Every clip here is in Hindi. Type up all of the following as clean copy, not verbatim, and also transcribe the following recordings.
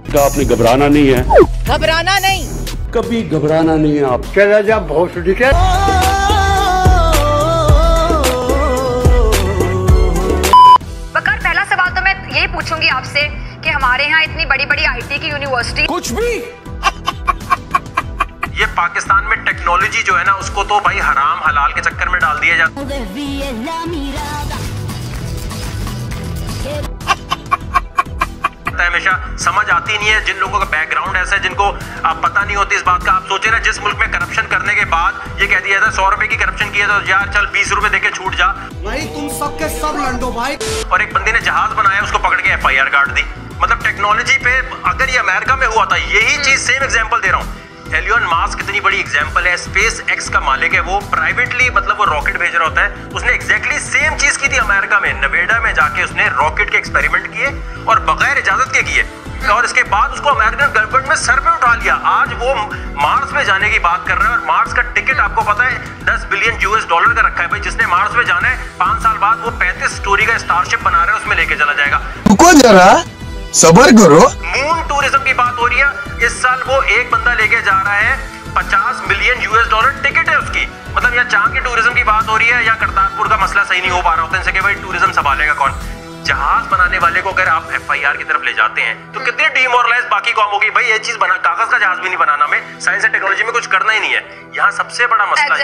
आपने घबराना नहीं है, घबराना नहीं, कभी घबराना नहीं है। आप चला जा भोसड़ी के। बकर, पहला सवाल तो मैं यही पूछूंगी आपसे कि हमारे यहाँ इतनी बड़ी बड़ी आईटी की यूनिवर्सिटी, कुछ भी ये पाकिस्तान में टेक्नोलॉजी जो है ना उसको तो भाई हराम हलाल के चक्कर में डाल दिया जाता है। हमेशा समझ आती नहीं है जिन लोगों का बैकग्राउंड ऐसा है जिनको आप पता नहीं होती इस बात का। आप सोचे ना जिस मुल्क में करप्शन करने के बाद ये कह दिया था 100 रुपए की करप्शन किया तो यार चल 20 रुपए देके छूट जा। भाई तुम सबके सब लंडो भाई। और एक बंदे ने जहाज बनाया उसको पकड़ के FIR काट दी। मतलब टेक्नोलॉजी पे अगर ये अमेरिका में हुआ था, यही चीज सेम एग्जांपल दे रहा हूँ। एलियन मास्क कितनी बड़ी एग्जांपल है, स्पेस एक्स का मालिक है, वो प्राइवेटली मतलब वो रॉकेट भेज रहा होता है। उसने एग्जैक्टली सेम चीज की थी अमेरिका में, नवेडा में जाके उसने रॉकेट के एक्सपेरिमेंट किए और बगैर इजाजत के किए और इसके बाद उसको अमेरिकन गवर्नमेंट में सर पे उठा लिया। आज वो मार्स में जाने की बात कर रहा है और मार्स का टिकट आपको पता है $10 बिलियन का रखा है। भाई जिसने मार्स में जाना है 5 साल बाद वो 35 स्टोरी का स्टारशिप बना रहा है, उसमें लेके चला जाएगा। रुको जरा सबर करो। मून टूरिज्म की बात हो रही है, इस साल वो एक बंदा लेके जा रहा है $50 मिलियन टिकट है उसकी। मतलब या चांद के टूरिज्म की बात हो रही है या करतारपुर का मसला सही नहीं हो पा रहा होता इनसे कि भाई टूरिज्म संभालेगा कौन। जहाज बनाने वाले को अगर आप FIR की तरफ ले जाते हैं तो कितनी डिमोरलाइज बाकी कौम होगी। भाई ये चीज बना, कागज का जहाज भी नहीं बनाना, में साइंस एंड टेक्नोलॉजी में कुछ करना ही नहीं है। यहाँ सबसे बड़ा मसला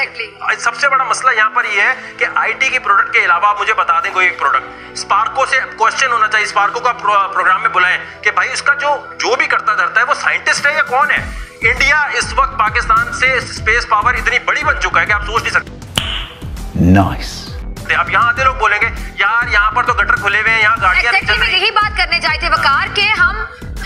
सबसे बड़ा मसला यहाँ पर ये है कि IT के प्रोडक्ट के अलावा आप मुझे बता दें कोई एक प्रोडक्ट। स्पार्को से क्वेश्चन होना चाहिए, स्पार्को का प्रोग्राम में बुलाएं कि भाई उसका जो भी करता धरता है वो साइंटिस्ट है या कौन है। इंडिया इस वक्त पाकिस्तान से स्पेस पावर इतनी बड़ी बन चुका है कि आप सोच नहीं सकते। नाइस। अब यहाँ आते लोग बोलेंगे यार यहाँ पर तो गटर खुले हुए हैं, यहाँ गाड़ियां नहीं चल रही। यही बात करने जाए थे वकार के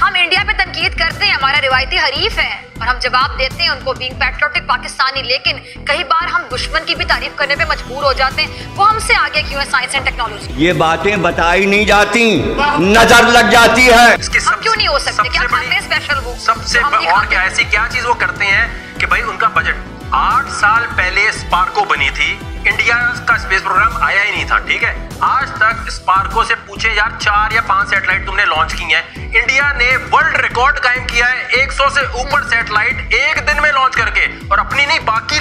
हम इंडिया पे तनकीद करते हैं, हमारा रिवायती हरीफ है और हम जवाब देते हैं उनको बीइंग पैट्रियोटिक पाकिस्तानी, लेकिन कई बार हम दुश्मन की भी तारीफ करने पे मजबूर हो जाते हैं। वो हमसे आगे क्यों है साइंस एंड टेक्नोलॉजी? ये बातें बताई नहीं जाती, नजर लग जाती है। हम क्यों नहीं हो सकते? क्या खाते हैं स्पेशल वो? सबसे और क्या ऐसी क्या चीज वो करते हैं कि भाई उनका बजट 8 साल पहले स्पार्को बनी थी, इंडिया का स्पेस प्रोग्राम आया ही नहीं था। ठीक है, आज तक स्पार्को से पूछे यार 4 या 5 सैटेलाइट तुमने लॉन्च की हैं। इंडिया ने वर्ल्ड रिकॉर्ड कायम किया है 100 से ऊपर सैटेलाइट एक दिन में लॉन्च करके, और अपनी नहीं बाकी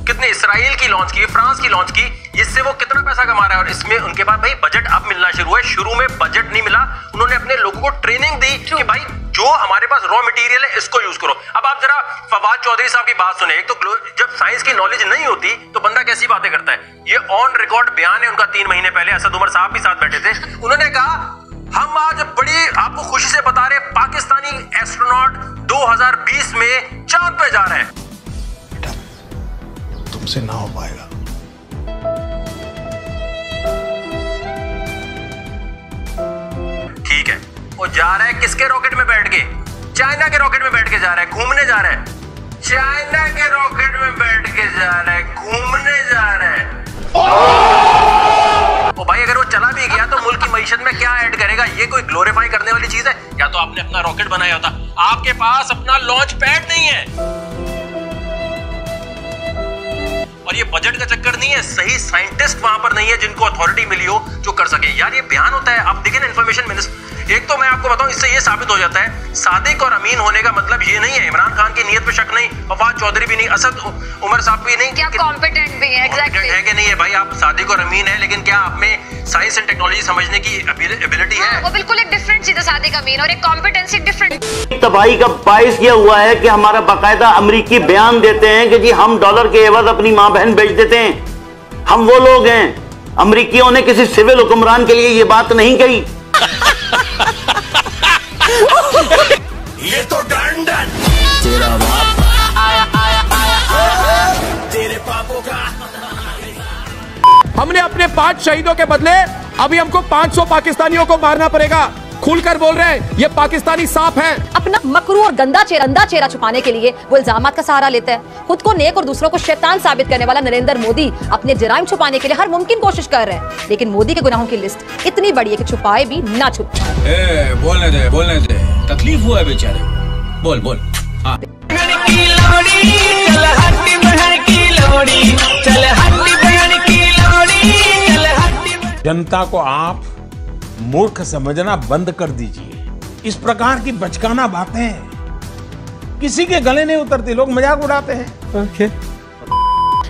कितने इसराइल की लॉन्च की, फ्रांस की लॉन्च की। इससे वो कितना पैसा कमा रहा है और इसमें उनके बाद भाई बजट अब मिलना शुरू है। शुरू में बजट नहीं मिला, उन्होंने अपने लोगों को ट्रेनिंग दी कि भाई जो हमारे पास रॉ मटेरियल है इसको यूज करो। अब आप जरा फवाद चौधरी साहब की बात सुने। एक तो जब साइंस की नॉलेज नहीं होती तो बंदा कैसी बातें करता है। ये ऑन रिकॉर्ड बयान है उनका 3 महीने पहले, असद उमर साहब भी साथ बैठे थे। उन्होंने कहा हम आज बड़ी आपको खुशी से बता रहे पाकिस्तानी एस्ट्रोनॉट 2020 में चांद पे जा रहे हैं। तुमसे ना हो पाएगा। ठीक है, वो जा रहा है किसके रॉकेट में बैठ के? चाइना के रॉकेट में बैठ के जा रहा है, घूमने जा रहा है। चाइना के रॉकेट में बैठ के जा रहा है, घूमने जा रहा है। ओ भाई अगर वो चला भी गया तो मुल्क की मईशत में क्या ऐड करेगा? ये कोई ग्लोरीफाई करने वाली चीज है? या तो आपने अपना रॉकेट बनाया होता, आपके पास अपना लॉन्च पैड नहीं है और ये बजट का चक्कर नहीं है, सही साइंटिस्ट वहां पर नहीं है जिनको अथॉरिटी मिली हो जो कर सके। यार ये बयान होता है, आप देखें ना इन्फॉर्मेशन मिनिस्टर। एक तो मैं आपको बताऊं इससे ये साबित हो जाता है सादिक और अमीन होने का मतलब ये नहीं है इमरान खान की नीयत पे शक नहीं, फवाद चौधरी भी नहीं, असद उमर साहब भी नहीं, क्या कॉम्पिटेंट भी है? एग्जैक्टली है कि नहीं है भाई? आप सादिक और अमीन है, लेकिन क्या आप में साइंस एंड टेक्नोलॉजी समझने की एबिलिटी है? वो बिल्कुल एक डिफरेंट चीज है, सादिक अमीन और एक कॉम्पिटेंसी डिफरेंट। तबाही का बाइस यह हुआ है कि हमारा बाकायदा अमरीकी बयान देते हैं कि जी हम डॉलर के एवज अपनी माँ बहन बेच देते हैं। हम वो लोग हैं, अमरीकियों ने किसी सिविल हुक्मरान के लिए ये बात नहीं कही। ये तो डन तेरा बाप तेरे पापों का। हमने अपने 5 शहीदों के बदले अभी हमको 500 पाकिस्तानियों को मारना पड़ेगा। खुलकर बोल रहे हैं ये पाकिस्तानी सांप हैं। अपना मकरू और गंदा चेहरा छुपाने के लिए वो इल्जामात का सहारा लेता है। खुद को नेक और दूसरों को शैतान साबित करने वाला नरेंद्र मोदी अपने जराइम छुपाने के लिए हर मुमकिन कोशिश कर रहे हैं, लेकिन मोदी के गुनाहों की लिस्ट इतनी बड़ी है कि छुपाए भी ना छुपाए। बोलने दे, तकलीफ हुआ है बेचारे को। बोल हाँ। जनता को आप मूर्ख समझना बंद कर दीजिए। इस प्रकार की बचकाना बातें किसी के गले नहीं उतरती, लोग मजाक उड़ाते हैं।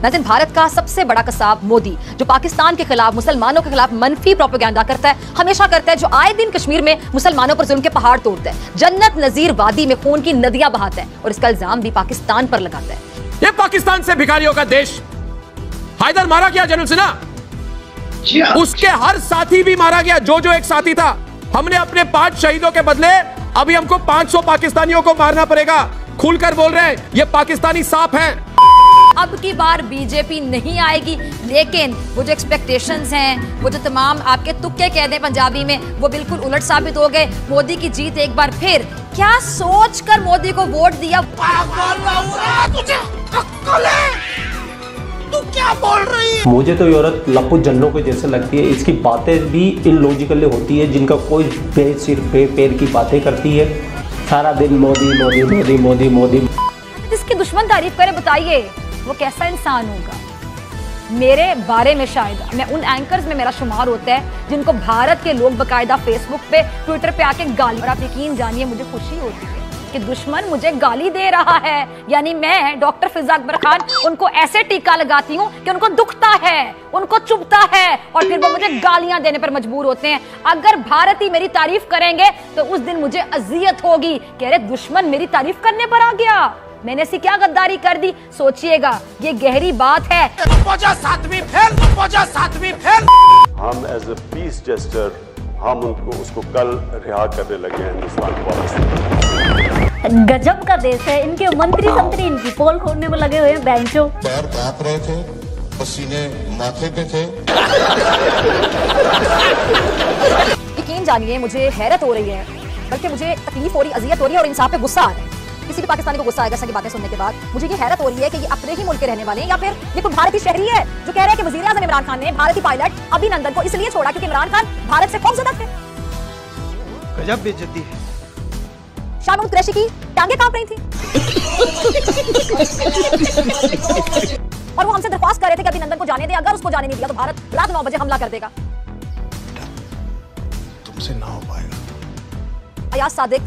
नाज़रीन, भारत का सबसे बड़ा कसाब मोदी, जो पाकिस्तान के खिलाफ, मुसलमानों के खिलाफ मनफी प्रोपेगेंडा करता है, हमेशा करता है, जो आए दिन कश्मीर में मुसलमानों पर जुल्म के पहाड़ तोड़ता है, जन्नत नजीर वादी में खून की नदियां बहाता है और इसका इल्जाम भी पाकिस्तान पर लगाता है। ये पाकिस्तान से भिखारियों का देश। हैदर मारा गया जनरल सिन्हा, उसके हर साथी भी मारा गया, जो एक साथी था। हमने अपने 5 शहीदों के बदले अभी हमको 500 पाकिस्तानियों को मारना पड़ेगा। खुलकर बोल रहे हैं, ये पाकिस्तानी सांप हैं। अब की बार बीजेपी नहीं आएगी, लेकिन वो जो एक्सपेक्टेशंस हैं, वो जो तमाम आपके तुक्के कह दें पंजाबी में, वो बिल्कुल उलट साबित हो गए। मोदी की जीत एक बार फिर। क्या सोचकर मोदी को वोट दिया? तू क्या बोल रही है? मुझे तो ये औरत लप्पू जन्नों के जैसे लगती है। इसकी बातें भी इलॉजिकल होती है, जिनका कोई बेसिर बेपैर की बातें करती है। सारा दिन मोदी मोदी मोदी मोदी मोदी। जिसकी दुश्मन तारीफ करे, बताइए वो कैसा इंसान होगा? मेरे बारे में शायद मैं उन एंकर्स में मेरा शुमार होता है जिनको भारत के लोग बकायदा फेसबुक पे, ट्विटर पे आके गाली। और आप यकीन जानिए, मुझे खुशी होती है कि दुश्मन मुझे गाली दे रहा है। यानी मैं डॉक्टर फिजा अकबर खान उनको ऐसे टीका लगाती हूँ कि उनको दुखता है, उनको चुभता है और फिर वो मुझे गालियां देने पर मजबूर होते हैं। अगर भारती मेरी तारीफ करेंगे तो उस दिन मुझे अजियत होगी कि अरे दुश्मन मेरी तारीफ करने पर आ गया, मैंने ऐसी क्या गद्दारी कर दी। सोचिएगा, ये गहरी बात है। हम एज ए पीस जेस्टर हम उसको कल रिहा करने लगे हैं हिंदुस्तान पॉलिसी। गजब का देश है। इनके मंत्री संतरी इनकी पोल खोलने में लगे हुए हैं। बेंचो पैर कांप रहे थे, पसीने माथे पे थे। यकीन जानिए, मुझे हैरत हो रही है, बल्कि मुझे तकलीफ हो रही, अजियत हो रही है और इंसान पे गुस्सा आ रहा है। किसी भी पाकिस्तानी को गुस्सा आएगा ऐसी बातें सुनने के बाद। मुझे ये हैरत हो रही है कि ये अपने ही मुल्क के रहने वाले हैं या फिर ये कोई भारतीय शहरी है जो कह रहा है कि वजीर आज़म इमरान खान ने भारतीय पायलट अभिनंदन को इसलिए छोड़ा क्योंकि इमरान खान भारत से खौफजदा थे। गजब बेइज्जती है। शाह महमूद कुरैशी की टांगे कांप रही थी और वो हमसे दरख्वास्त कर रहे थे कि अभिनंदन को जाने दें, अगर उसको जाने नहीं दिया तो भारत रात 9 बजे हमला कर देगा। तुमसे ना हो पाएगा। अयाज सादिक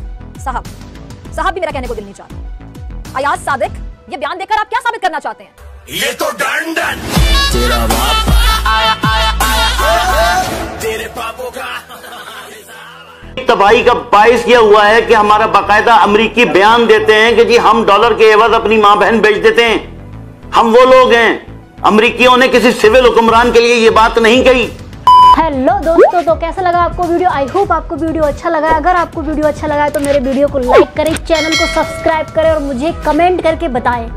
साहब भी मेरा कहने को दिल नहीं चाहता। अयाज सादिक, ये बयान देकर आप क्या साबित करना चाहते हैं? ये तो डन तेरा बाप तेरे पापों का तबाही का बाइस यह हुआ है कि हमारा बाकायदा अमरीकी बयान देते हैं कि जी हम डॉलर के एवज अपनी मां बहन बेच देते हैं। हम वो लोग हैं। अमरीकियों ने किसी सिविल हुक्मरान के लिए ये बात नहीं कही। हेलो दोस्तों, तो कैसा लगा आपको वीडियो? आई होप आपको वीडियो अच्छा लगा है। अगर आपको वीडियो अच्छा लगा है तो मेरे वीडियो को लाइक करें, चैनल को सब्सक्राइब करें और मुझे कमेंट करके बताएं